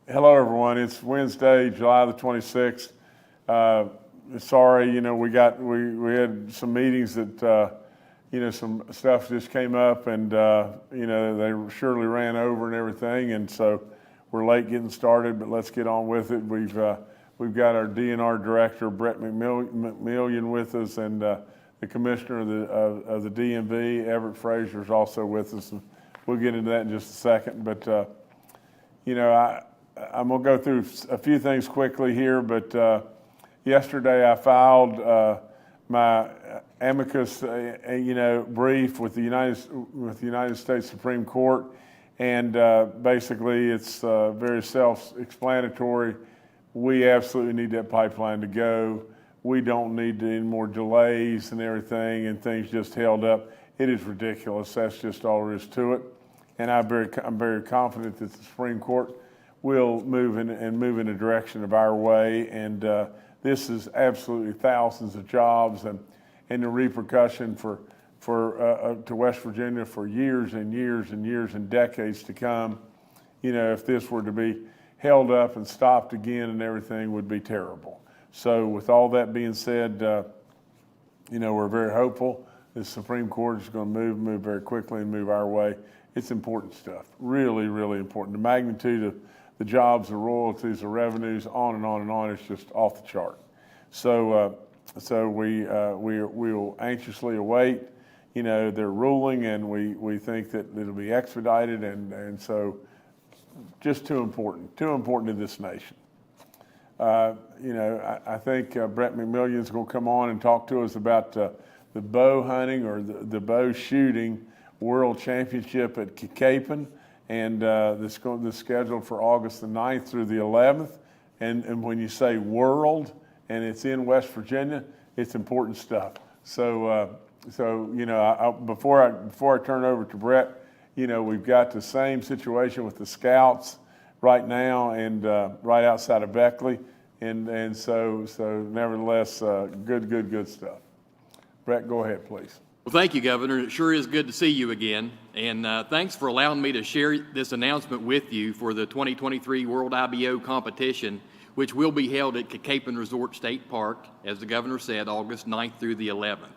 Hello, everyone. It's Wednesday, July the 26th. Sorry, we had some meetings that, some stuff just came up and, they surely ran over and everything. And so we're late getting started, but let's get on with it. We've got our DNR director, Brett McMillion with us, and the commissioner of the DMV, Everett Frazier, is also with us. We'll get into that in just a second. But, I'm going to go through a few things quickly here, but yesterday I filed my amicus, brief with the United States Supreme Court, and basically it's very self-explanatory. We absolutely need that pipeline to go. We don't need any more delays and everything, and things just held up. It is ridiculous. That's just all there is to it. And I'm very confident that the Supreme Court will move in a direction of our way. And this is absolutely thousands of jobs and the repercussion to West Virginia for years and years and years and decades to come. If this were to be held up and stopped again and everything, would be terrible. So with all that being said, we're very hopeful the Supreme Court is going to move very quickly and move our way. It's important stuff, really, really important. The magnitude of the jobs, the royalties, the revenues, on and on and on, it's just off the chart. So we will anxiously await, their ruling, and we think that it'll be expedited, and so just too important to this nation. I think Brett McMillion is going to come on and talk to us about the bow hunting or the bow shooting World Championship at Capon, and this scheduled for August the 9th through the 11th. And when you say world and it's in West Virginia, it's important stuff. So before I turn over to Brett, we've got the same situation with the Scouts right now and right outside of Beckley, and so nevertheless, good stuff. Brett, go ahead, please. Well, thank you, Governor. It sure is good to see you again. And thanks for allowing me to share this announcement with you for the 2023 World IBO competition, which will be held at Capon Resort State Park, as the Governor said, August 9th through the 11th.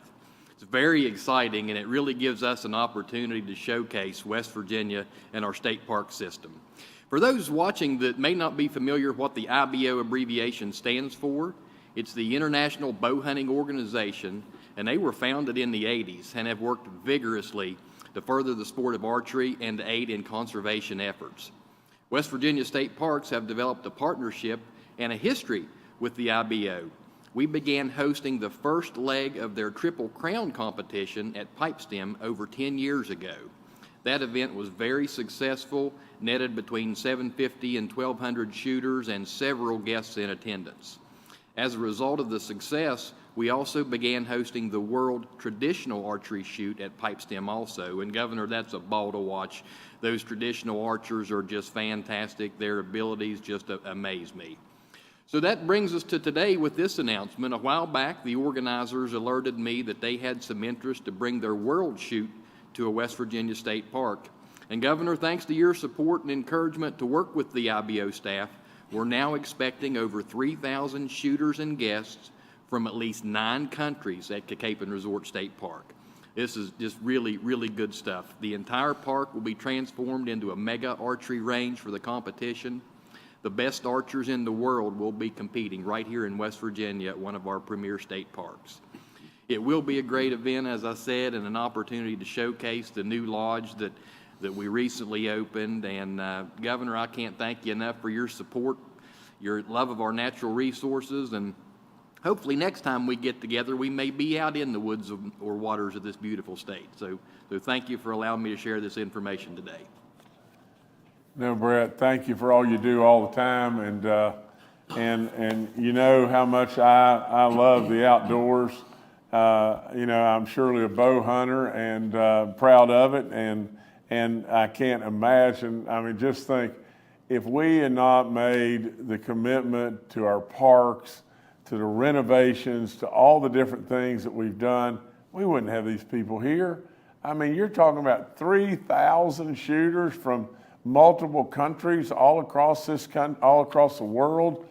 It's very exciting, and it really gives us an opportunity to showcase West Virginia and our state park system. For those watching that may not be familiar what the IBO abbreviation stands for, it's the International Bow Hunting Organization, and they were founded in the 80s and have worked vigorously to further the sport of archery and to aid in conservation efforts. West Virginia State Parks have developed a partnership and a history with the IBO. We began hosting the first leg of their Triple Crown competition at Pipestem over 10 years ago. That event was very successful, netted between 750 and 1,200 shooters and several guests in attendance. As a result of the success, we also began hosting the World Traditional Archery Shoot at Pipestem also. And Governor, that's a ball to watch. Those traditional archers are just fantastic. Their abilities just amaze me. So that brings us to today with this announcement. A while back, the organizers alerted me that they had some interest to bring their World Shoot to a West Virginia State Park. And Governor, thanks to your support and encouragement to work with the IBO staff, we're now expecting over 3,000 shooters and guests from at least 9 countries at Capon Resort State Park. This is just really, really good stuff. The entire park will be transformed into a mega archery range for the competition. The best archers in the world will be competing right here in West Virginia at one of our premier state parks. It will be a great event, as I said, and an opportunity to showcase the new lodge that we recently opened. And Governor, I can't thank you enough for your support, your love of our natural resources, and hopefully next time we get together, we may be out in the woods or waters of this beautiful state. So thank you for allowing me to share this information today. No, Brett, thank you for all you do all the time, and you know how much I love the outdoors. I'm surely a bow hunter and proud of it, and I can't imagine. I mean, just think, if we had not made the commitment to our parks, to the renovations, to all the different things that we've done, we wouldn't have these people here. I mean, you're talking about 3,000 shooters from multiple countries all across all across the world.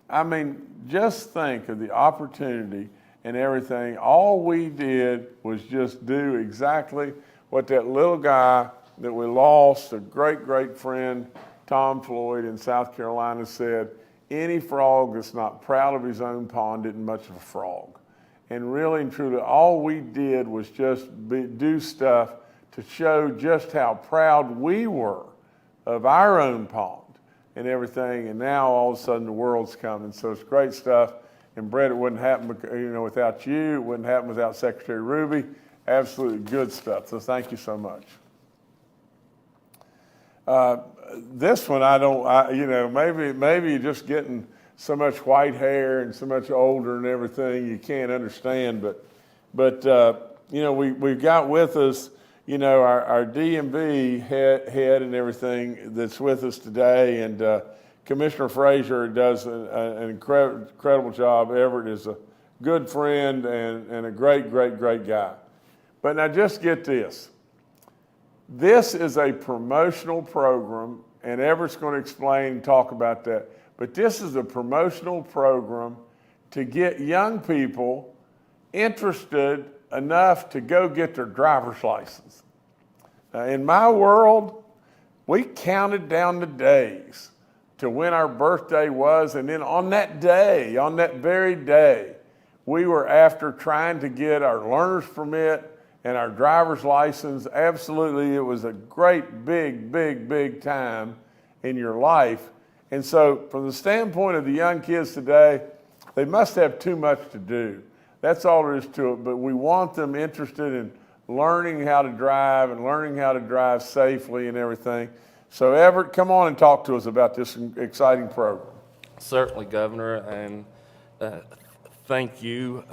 I mean, just think of the opportunity and everything. All we did was just do exactly what that little guy that we lost, a great, great friend, Tom Floyd in South Carolina, said, any frog that's not proud of his own pond isn't much of a frog. And really and truly, all we did was just do stuff to show just how proud we were of our own pond and everything. And now all of a sudden the world's coming. So it's great stuff. And Brett, it wouldn't happen, without you. It wouldn't happen without Secretary Ruby. Absolutely good stuff. So thank you so much. This one, maybe you're just getting so much white hair and so much older and everything you can't understand. But we've got with us, our DMV head and everything that's with us today. And Commissioner Frazier does an incredible job. Everett is a good friend and a great, great, great guy. But now just get this. This is a promotional program, and Everett's going to explain and talk about that. But this is a promotional program to get young people interested enough to go get their driver's license. In my world, we counted down the days to when our birthday was, and then on that day, on that very day, we were after trying to get our learner's permit and our driver's license. Absolutely, it was a great, big, big, big time in your life. And so from the standpoint of the young kids today, they must have too much to do. That's all there is to it. But we want them interested in learning how to drive and learning how to drive safely and everything. So Everett, come on and talk to us about this exciting program. Certainly, Governor, and thank you.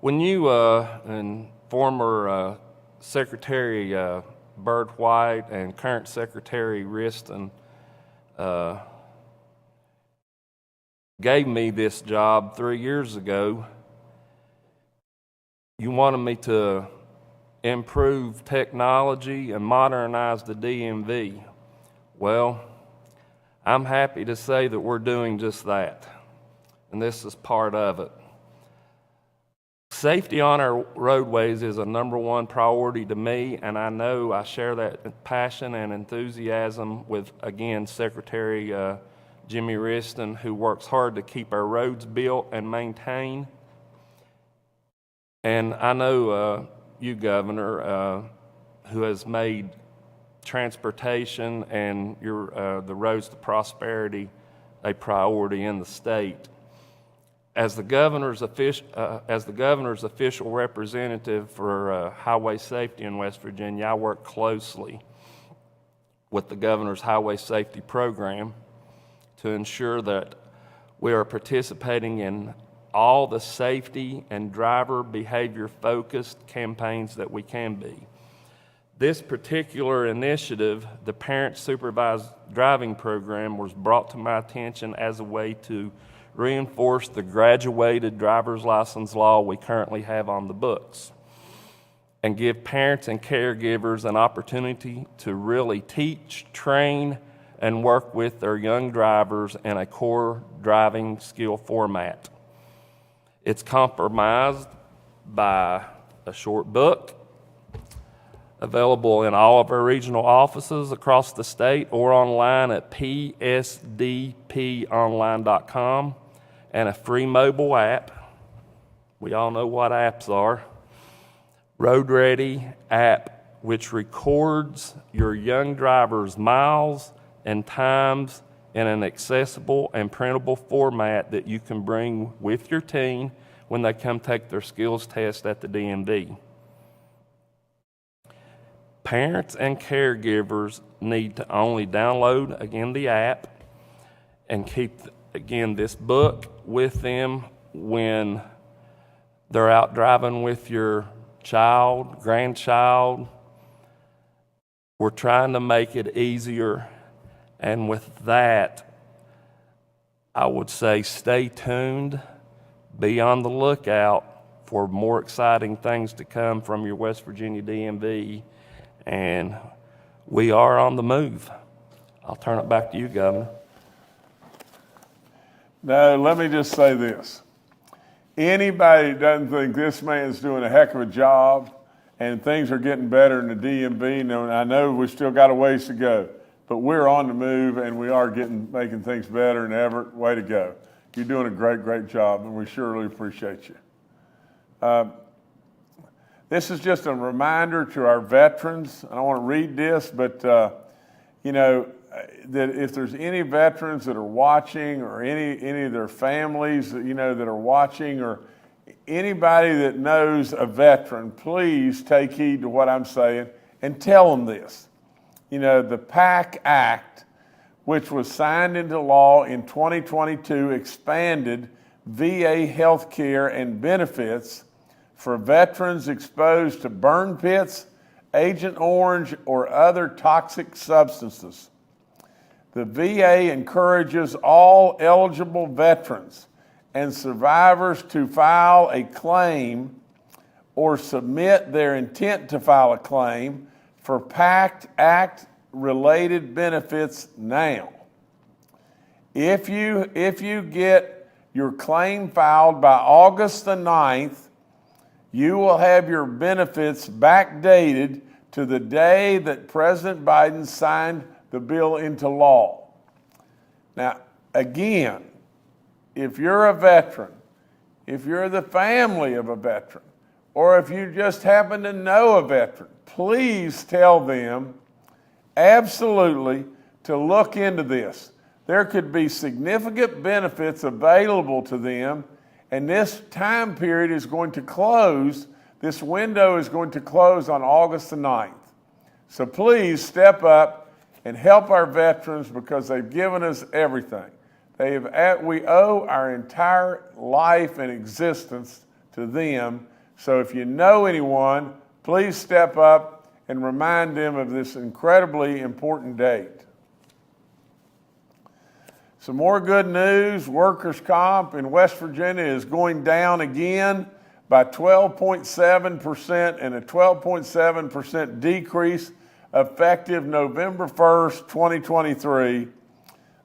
When you and former Secretary Burt White and current Secretary Riston gave me this job 3 years ago, you wanted me to improve technology and modernize the DMV. Well, I'm happy to say that we're doing just that, and this is part of it. Safety on our roadways is a number one priority to me, and I know I share that passion and enthusiasm with, again, Secretary Jimmy Riston, who works hard to keep our roads built and maintained. And I know you, Governor, who has made transportation and the roads to prosperity a priority in the state. As the governor's official representative for highway safety in West Virginia, I work closely with the governor's highway safety program to ensure that we are participating in all the safety and driver behavior focused campaigns that we can be. This particular initiative, the Parent Supervised Driving Program, was brought to my attention as a way to reinforce the graduated driver's license law we currently have on the books and give parents and caregivers an opportunity to really teach, train, and work with their young drivers in a core driving skill format. It's compromised by a short book available in all of our regional offices across the state or online at psdponline.com, and a free mobile app. We all know what apps are. Road Ready app, which records your young driver's miles and times in an accessible and printable format that you can bring with your teen when they come take their skills test at the DMV. Parents and caregivers need to only download, again, the app and keep, again, this book with them when they're out driving with your child, grandchild. We're trying to make it easier. And with that, I would say stay tuned, be on the lookout for more exciting things to come from your West Virginia DMV. And we are on the move. I'll turn it back to you, Governor. No, let me just say this. Anybody that doesn't think this man's doing a heck of a job and things are getting better in the DMV, I know we've still got a ways to go, but we're on the move and we are making things better in Everett. Way to go. You're doing a great, great job, and we surely appreciate you. This is just a reminder to our veterans. I don't want to read this, but that if there's any veterans that are watching, or any of their families that are watching, or anybody that knows a veteran, please take heed to what I'm saying and tell them this. The PAC Act, which was signed into law in 2022, expanded VA health care and benefits for veterans exposed to burn pits, Agent Orange, or other toxic substances. The VA encourages all eligible veterans and survivors to file a claim or submit their intent to file a claim for PAC Act-related benefits now. If you get your claim filed by August the 9th, you will have your benefits backdated to the day that President Biden signed the bill into law. Now, again, if you're a veteran, if you're the family of a veteran, or if you just happen to know a veteran, please tell them absolutely to look into this. There could be significant benefits available to them, and this time period is going to close. This window is going to close on August the 9th. So please step up and help our veterans, because they've given us everything. We owe our entire life and existence to them. So if you know anyone, please step up and remind them of this incredibly important date. Some more good news. Workers' comp in West Virginia is going down again by 12.7%, and a 12.7% decrease effective November 1st, 2023.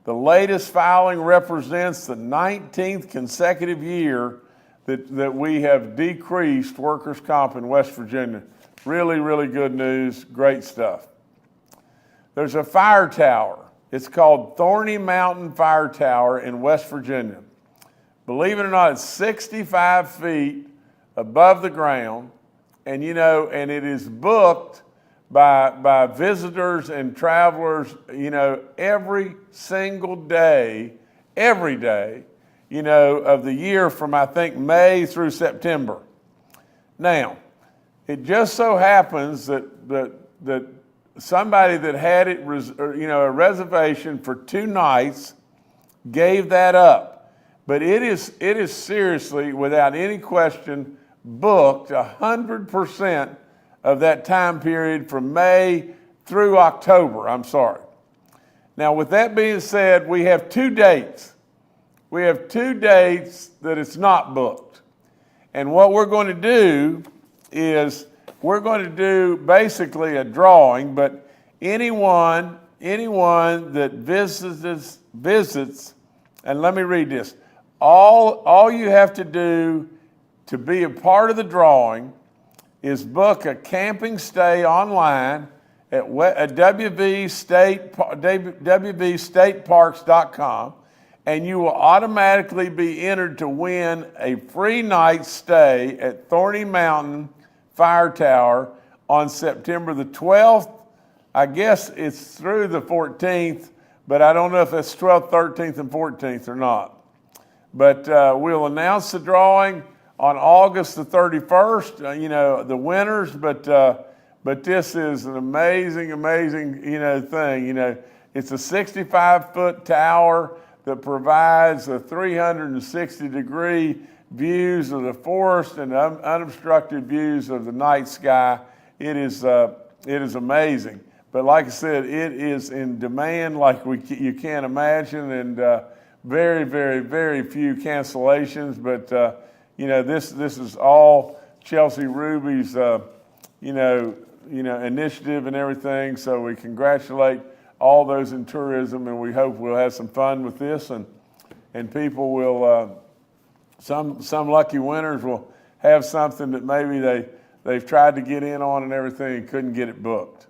The latest filing represents the 19th consecutive year that we have decreased workers' comp in West Virginia. Really, really good news. Great stuff. There's a fire tower. It's called Thorny Mountain Fire Tower in West Virginia. Believe it or not, it's 65 feet above the ground, and it is booked by visitors and travelers, every single day, every day, of the year from, I think, May through September. Now, it just so happens that somebody that had it, a reservation for 2 nights gave that up. But it is seriously, without any question, booked 100% of that time period from May through October. Now, with that being said, we have 2 dates. We have 2 dates that it's not booked. And what we're going to do is we're going to do basically a drawing, but anyone that visits, and let me read this. All you have to do to be a part of the drawing is book a camping stay online at wvstateparks.com, and you will automatically be entered to win a free night stay at Thorny Mountain Fire Tower on September the 12th. I guess it's through the 14th, but I don't know if it's 12th, 13th, and 14th or not. But we'll announce the drawing on August the 31st, the winners, but this is an amazing, amazing, thing. It's a 65-foot tower that provides a 360-degree views of the forest and unobstructed views of the night sky. It is amazing. But like I said, it is in demand like you can't imagine, and very, very, very few cancellations. But this is all Chelsea Ruby's initiative and everything. So we congratulate all those in tourism, and we hope we'll have some fun with this, and people will, some lucky winners will have something that maybe they've tried to get in on and everything and couldn't get it booked.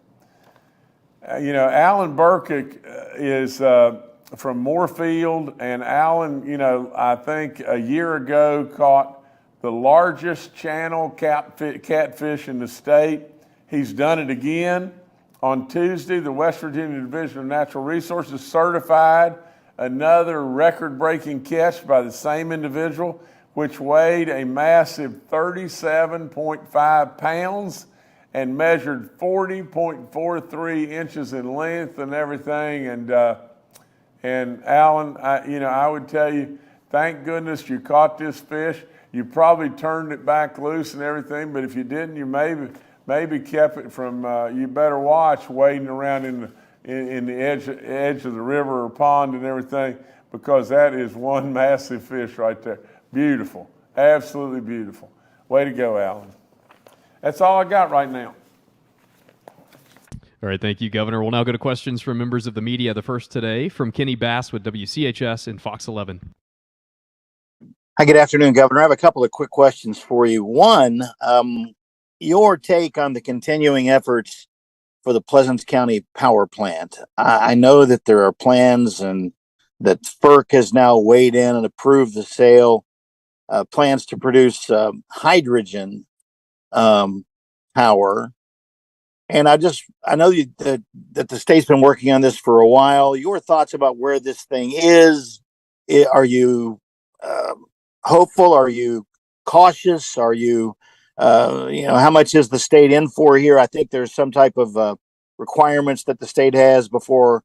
Alan Burkick is from Moorfield, and Alan, I think a year ago caught the largest channel catfish in the state. He's done it again. On Tuesday, the West Virginia Division of Natural Resources certified another record-breaking catch by the same individual, which weighed a massive 37.5 pounds and measured 40.43 inches in length and everything. And Alan, I would tell you, thank goodness you caught this fish. You probably turned it back loose and everything, but if you didn't, you maybe kept it from, you better watch wading around in the edge of the river or pond and everything, because that is one massive fish right there. Beautiful, absolutely beautiful. Way to go, Alan. That's all I got right now. All right, thank you, Governor. We'll now go to questions from members of the media. The first today from Kenny Bass with WCHS and Fox 11. Hi, good afternoon, Governor. I have a couple of quick questions for you. One, your take on the continuing efforts for the Pleasants County power plant. I know that there are plans and that FERC has now weighed in and approved the sale, plans to produce hydrogen power. And I know that the state's been working on this for a while. Your thoughts about where this thing is? Are you hopeful? Are you cautious? Are you, how much is the state in for here? I think there's some type of requirements that the state has before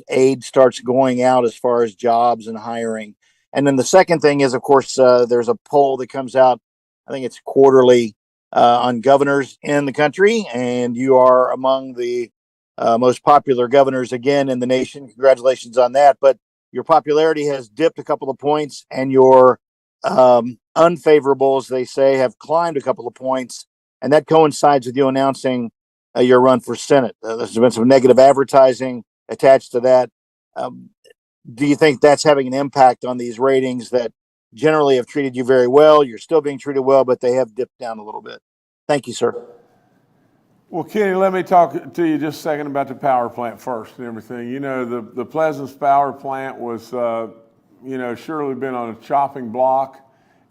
aid starts going out as far as jobs and hiring. And then the second thing is, of course, there's a poll that comes out, I think it's quarterly, on governors in the country, and you are among the most popular governors again in the nation. Congratulations on that. But your popularity has dipped a couple of points, and your unfavorables, they say, have climbed a couple of points, and that coincides with you announcing your run for Senate. There's been some negative advertising attached to that. Do you think that's having an impact on these ratings that generally have treated you very well? You're still being treated well, but they have dipped down a little bit. Thank you, sir. Well, Kenny, let me talk to you just a second about the power plant first and everything. The Pleasants power plant was, surely been on a chopping block.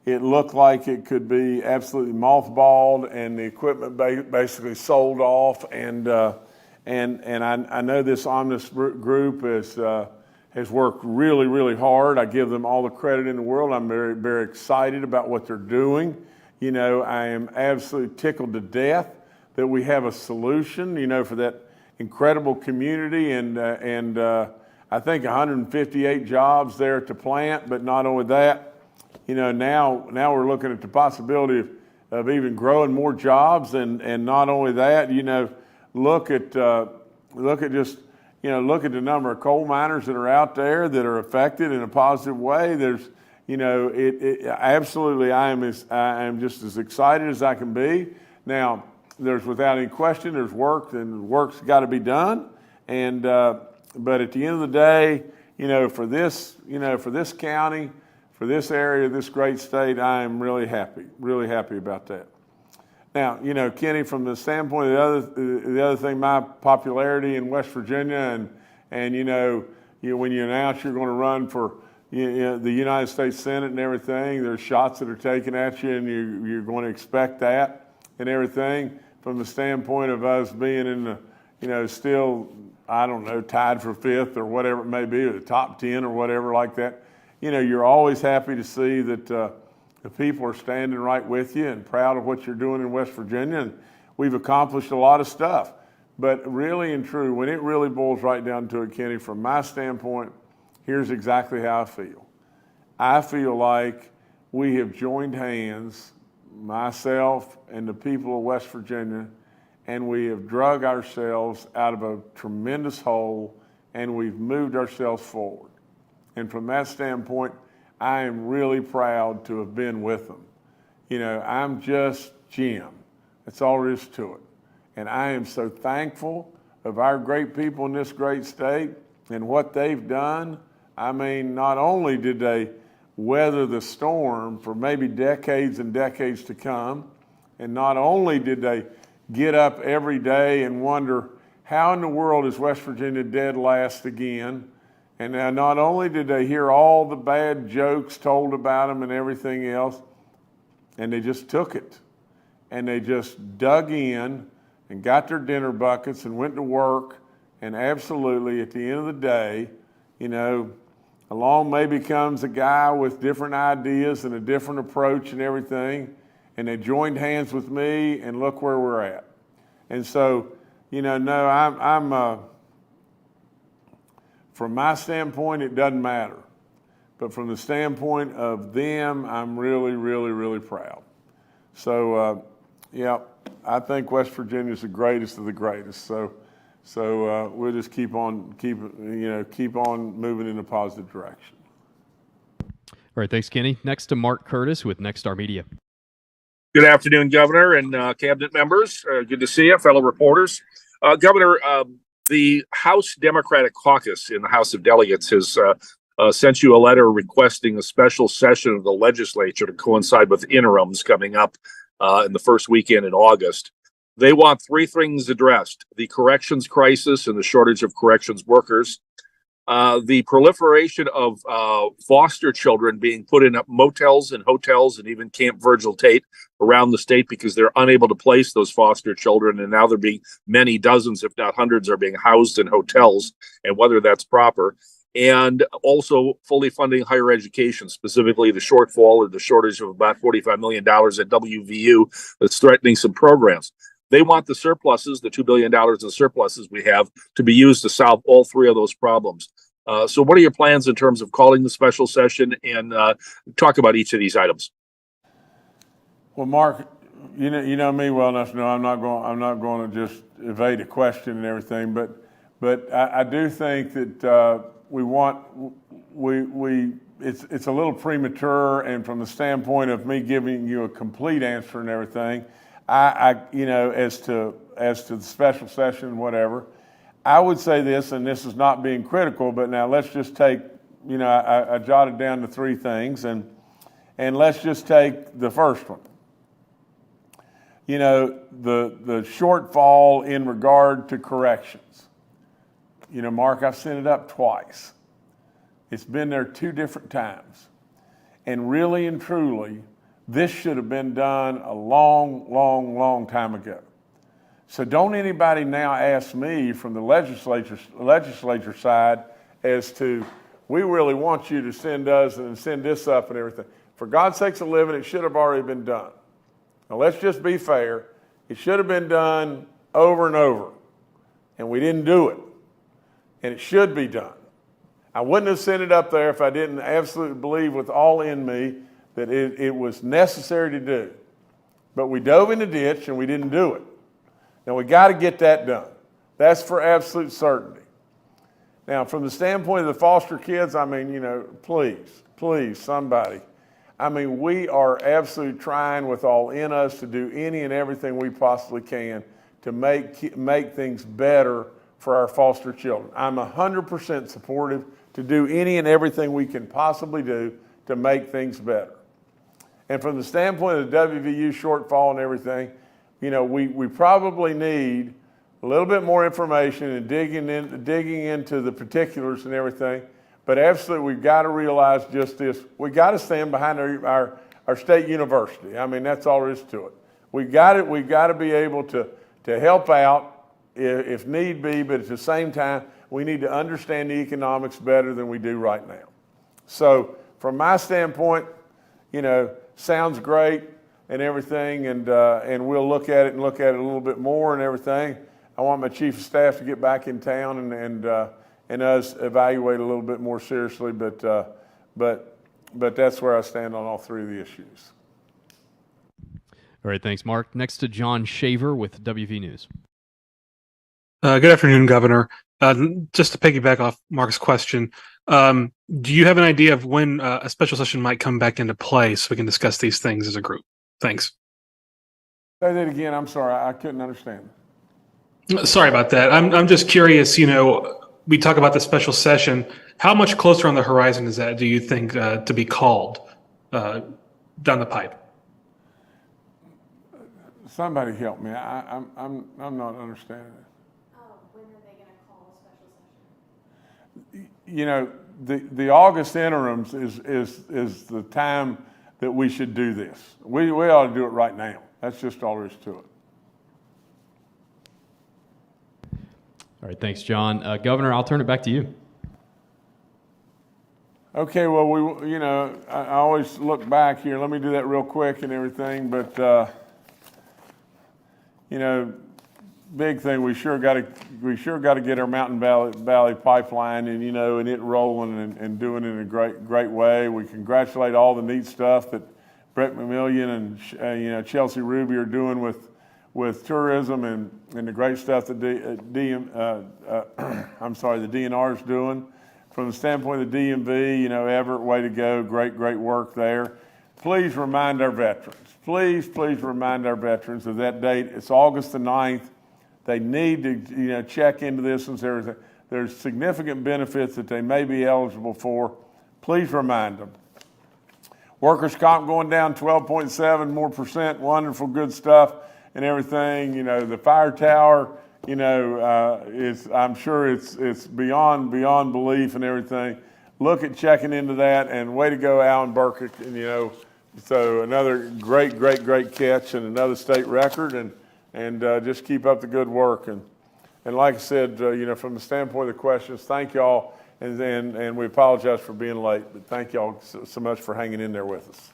It looked like it could be absolutely mothballed, and the equipment basically sold off. And I know this Omnis group has worked really, really hard. I give them all the credit in the world. I'm very, very excited about what they're doing. I am absolutely tickled to death that we have a solution, for that incredible community. And I think 158 jobs there at the plant. But not only that, now we're looking at the possibility of even growing more jobs. And not only that, look at the number of coal miners that are out there that are affected in a positive way. There's, absolutely, I am just as excited as I can be. Now, there's without any question, there's work, and work's got to be done. And but at the end of the day, for this county, for this area, this great state, I am really happy about that. Now, Kenny, from the standpoint of the other thing, my popularity in West Virginia, and when you announce you're going to run for the United States Senate and everything, there's shots that are taken at you, and you're going to expect that and everything. From the standpoint of us being in the, still, I don't know, tied for fifth or whatever it may be, or the top 10 or whatever like that, you're always happy to see that the people are standing right with you and proud of what you're doing in West Virginia. And we've accomplished a lot of stuff. But really and true, when it really boils right down to it, Kenny, from my standpoint, here's exactly how I feel. I feel like we have joined hands, myself and the people of West Virginia, and we have drug ourselves out of a tremendous hole, and we've moved ourselves forward. And from that standpoint, I am really proud to have been with them. I'm just Jim. That's all there is to it. And I am so thankful of our great people in this great state and what they've done. I mean, not only did they weather the storm for maybe decades and decades to come, and not only did they get up every day and wonder, how in the world is West Virginia dead last again? And now not only did they hear all the bad jokes told about them and everything else, and they just took it. And they just dug in and got their dinner buckets and went to work. And absolutely, at the end of the day, you know, along maybe comes a guy with different ideas and a different approach and everything. And they joined hands with me, and look where we're at. And so, you know, no, I'm from my standpoint, it doesn't matter. But from the standpoint of them, I'm really, really, really proud. So, yeah, I think West Virginia is the greatest of the greatest. So we'll just keep on moving in a positive direction. All right, thanks, Kenny. Next to Mark Curtis with Nexstar Media. Good afternoon, Governor and cabinet members. Good to see you, fellow reporters. Governor, the House Democratic Caucus in the House of Delegates has sent you a letter requesting a special session of the legislature to coincide with interims coming up in the first weekend in August. They want three things addressed: the corrections crisis and the shortage of corrections workers, the proliferation of foster children being put in motels and hotels and even Camp Virgil Tate around the state because they're unable to place those foster children, and now they're being many dozens, if not hundreds, are being housed in hotels, and whether that's proper. And also fully funding higher education, specifically the shortfall or the shortage of about $45 million at WVU that's threatening some programs. They want the surpluses, the $2 billion in surpluses we have, to be used to solve all three of those problems. So what are your plans in terms of calling the special session, and talk about each of these items? Well, Mark, you know me well enough to know I'm not going to just evade a question and everything, but I do think that it's a little premature, and from the standpoint of me giving you a complete answer and everything, I as to the special session, whatever, I would say this, and this is not being critical, but now let's just take, I jotted down the three things, and let's just take the first one. The shortfall in regard to corrections. Mark, I've sent it up twice. It's been there two different times. And really and truly, this should have been done a long, long, long time ago. So don't anybody now ask me from the legislature side as to, we really want you to send us and send this up and everything. For God's sakes of living, it should have already been done. Now let's just be fair. It should have been done over and over. And we didn't do it. And it should be done. I wouldn't have sent it up there if I didn't absolutely believe with all in me that it was necessary to do. But we dove in the ditch and we didn't do it. Now we got to get that done. That's for absolute certainty. Now from the standpoint of the foster kids, please, somebody. We are absolutely trying with all in us to do any and everything we possibly can to make things better for our foster children. I'm 100% supportive to do any and everything we can possibly do to make things better. And from the standpoint of the WVU shortfall and everything, we probably need a little bit more information and digging into the particulars and everything. But absolutely, we've got to realize just this. We've got to stand behind our state university. That's all there is to it. We've got to be able to help out if need be, but at the same time, we need to understand the economics better than we do right now. So from my standpoint, sounds great and everything, and we'll look at it a little bit more and everything. I want my chief of staff to get back in town and us evaluate a little bit more seriously, but that's where I stand on all three of the issues. All right, thanks, Mark. Next to John Shaver with WV News. Good afternoon, Governor. Just to piggyback off Mark's question, do you have an idea of when a special session might come back into play so we can discuss these things as a group? Thanks. Say that again. I'm sorry. I couldn't understand. Sorry about that. I'm just curious. We talk about the special session. How much closer on the horizon is that? Do you think to be called down the pipe? Somebody help me. I'm not understanding it. When are they going to call a special session? You know, the August interims is the time that we should do this. We ought to do it right now. That's just all there is to it. All right, thanks, John. Governor, I'll turn it back to you. Okay, well, I always look back here. Let me do that real quick and everything, but, big thing, we sure got to get our Mountain Valley pipeline and it rolling and doing it in a great way. We congratulate all the neat stuff that Brett McMillion and Chelsea Ruby are doing with tourism and the great stuff that the DNR is doing. From the standpoint of the DMV, Everett, way to go, great work there. Please remind our veterans. Please remind our veterans of that date. It's August the 9th. They need to, check into this, and there's significant benefits that they may be eligible for. Please remind them. Workers' comp going down 12.7% more, wonderful, good stuff and everything. The fire tower, I'm sure it's beyond belief and everything. Look at checking into that, and way to go, Alan Burkitt. And, so another great catch and another state record, and just keep up the good work. And like I said, from the standpoint of the questions, thank y'all, and we apologize for being late, but thank y'all so much for hanging in there with us.